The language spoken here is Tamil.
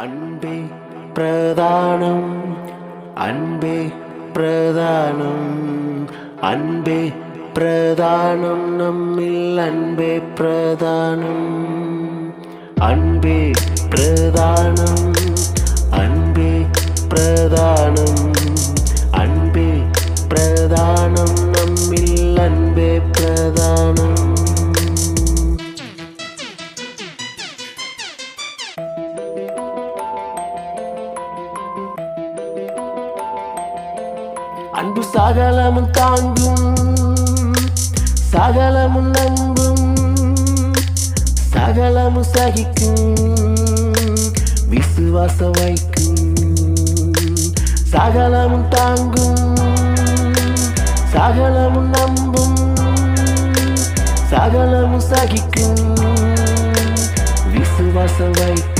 அன்பே பிரதானம், அன்பே பிரதானம், அன்பே பிரதானம், நம்மில் அன்பே பிரதானம், அன்பே பிரதானம், அன்பே பிரதானம், அன்பே பிரதானம், நம்மில் அன்பே பிரதானம். அன்பு சகலமும் தாங்கும், சகலமும் நம்பும், சகலமும் சகிக்கும், விசுவாசம் வைக்கும். சகலமும் தாங்கும், சகலமும் நம்பும், சகலமும் சகிக்கும், விசுவாசம் வைக்கும்.